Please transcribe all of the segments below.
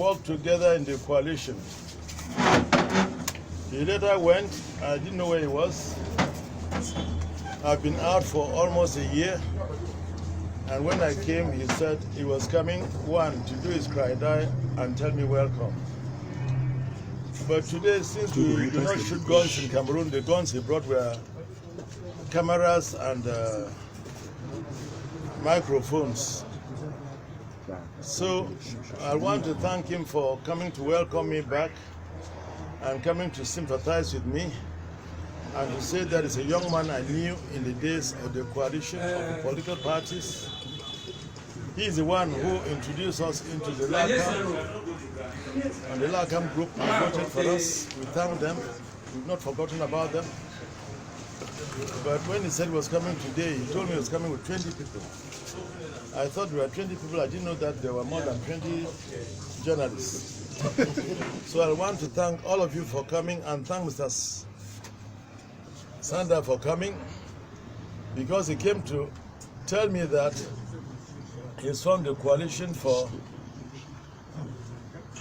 worked together in the coalition. He later went, I didn't know where he was. I've been out for almost a year. And when I came, he said he was coming, one, to do his Crise and tell me welcome. But today, since we do not shoot guns in Cameroon, the guns he brought were cameras and microphones. So I want to thank him for coming to welcome me back and coming to sympathize with me and to say that it's a young man I knew in the days of the coalition of the political parties. He is the one who introduced us into the LACAM, and the LACAM group voted for us. We thank them. We've not forgotten about them. But when he said he was coming today, he told me he was coming with 20 people. I thought there were 20 people. I didn't know that there were more than 20 journalists. So I want to thank all of you for coming and thank Mr. Sander for coming, because he came to tell me that he's formed a coalition for,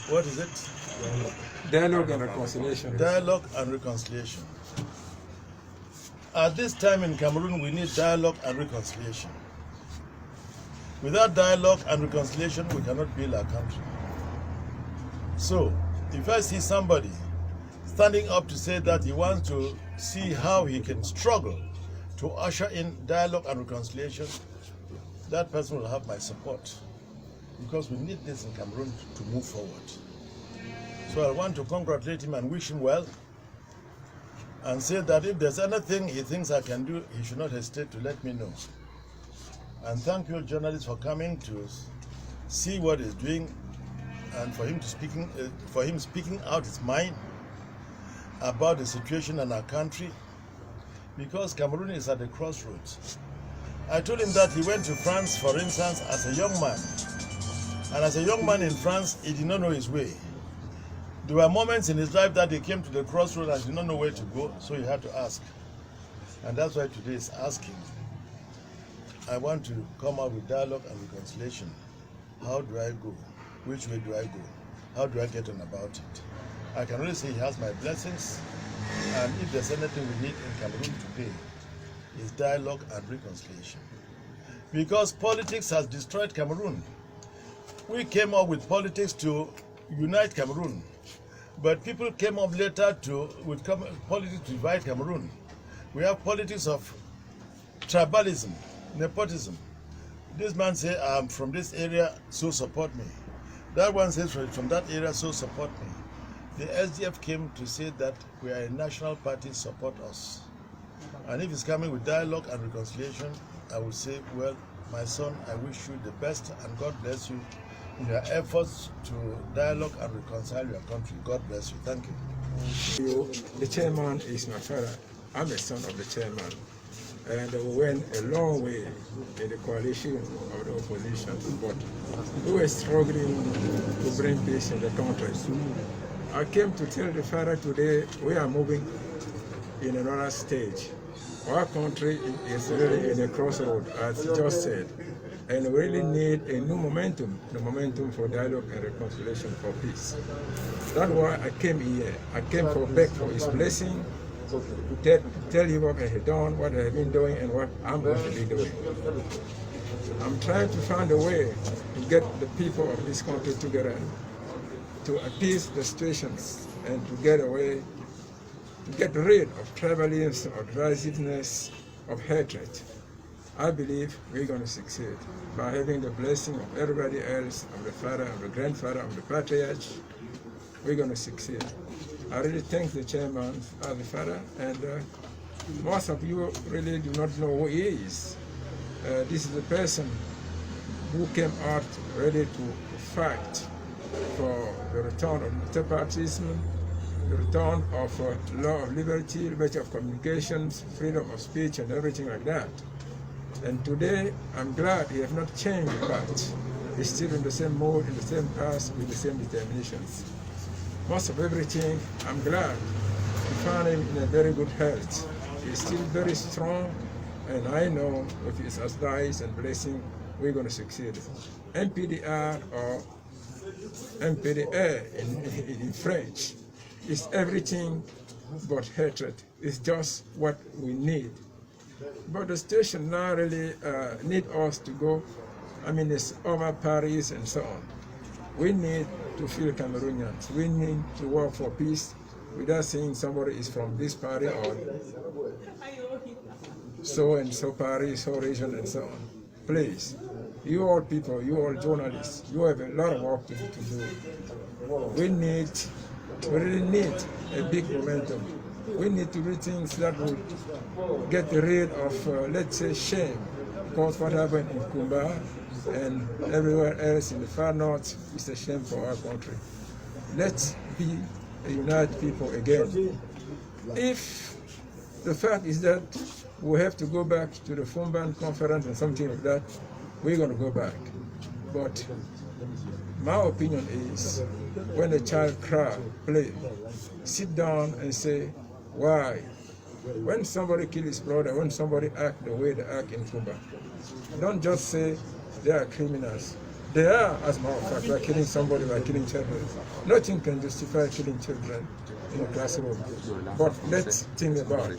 what is it? Dialogue and reconciliation. Dialogue and reconciliation. At this time in Cameroon, we need dialogue and reconciliation. Without dialogue and reconciliation, we cannot build our country. So, if I see somebody standing up to say that he wants to see how he can struggle to usher in dialogue and reconciliation, that person will have my support, because we need this in Cameroon to move forward. So I want to congratulate him and wish him well, and say that if there's anything he thinks I can do, he should not hesitate to let me know. And thank you, journalists, for coming to see what he's doing, and for him speaking out his mind about the situation in our country, because Cameroon is at the crossroads. I told him that he went to France, for instance, as a young man. And as a young man in France, he did not know his way. There were moments in his life that he came to the crossroads and did not know where to go, so he had to ask. And that's why today is asking. I want to come out with dialogue and reconciliation. How do I go? Which way do I go? How do I get on about it? I can only say he has my blessings, and if there's anything we need in Cameroon today, is dialogue and reconciliation. Because politics has destroyed Cameroon. We came up with politics to unite Cameroon, but people came up later with politics to divide Cameroon. We have politics of tribalism, nepotism. This man says, I'm from this area, so support me. That one says, from that area, so support me. The SDF came to say that we are a national party, support us. And if it's coming with dialogue and reconciliation, I would say, well, my son, I wish you the best and God bless you in your efforts to dialogue and reconcile your country. God bless you. Thank you. The chairman is my father. I'm a son of the chairman. And we went a long way in the coalition of the opposition, but we were struggling to bring peace in the country. I came to tell the father today we are moving in another stage. Our country is really in a crossroad, as you just said, and we really need a new momentum, the momentum for dialogue and reconciliation for peace. That's why I came here. I came for beg for his blessing, to tell you what I have done, what I have been doing, and what I'm going to be doing. I'm trying to find a way to get the people of this country together, to appease the situations, and to get away, to get rid of tribalism, of divisiveness, of hatred. I believe we're going to succeed by having the blessing of everybody else, of the father, of the grandfather, of the patriarch. We're going to succeed. I really thank the chairman as the father, and most of you really do not know who he is. This is the person who came out ready to fight for the return of multipartyism, the return of law of liberty, liberty of communications, freedom of speech, and everything like that. And today, I'm glad he has not changed the path. He's still in the same mode, in the same path, with the same determinations. Most of everything, I'm glad to find him in a very good health. He's still very strong, and I know with his advice and blessing, we're going to succeed. MPDR or MPDA in French. It's everything but hatred. It's just what we need. But the station now really need us to go. I mean, it's over Paris and so on. We need to feel Cameroonians. We need to work for peace without saying somebody is from this party or so and so party, so region and so on. Please, you all people, you all journalists, you have a lot of work to do. We really need a big momentum. We need to do things that will get rid of, let's say, shame. Because what happened in Kmer and everywhere else in the far north is a shame for our country. Let's be a united people again. If the fact is that we have to go back to the Fumban conference and something like that, we're going to go back. But my opinion is, when a child cries, play, sit down and say, why? When somebody kills his brother, when somebody acts the way they act in Cuba, don't just say they are criminals. They are, as a matter of fact, by killing somebody, by killing children. Nothing can justify killing children in a classroom. But let's think about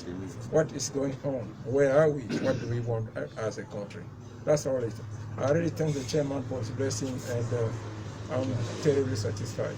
what is going on. Where are we? What do we want as a country? That's all it is. I really thank the chairman for his blessing, and I'm terribly satisfied.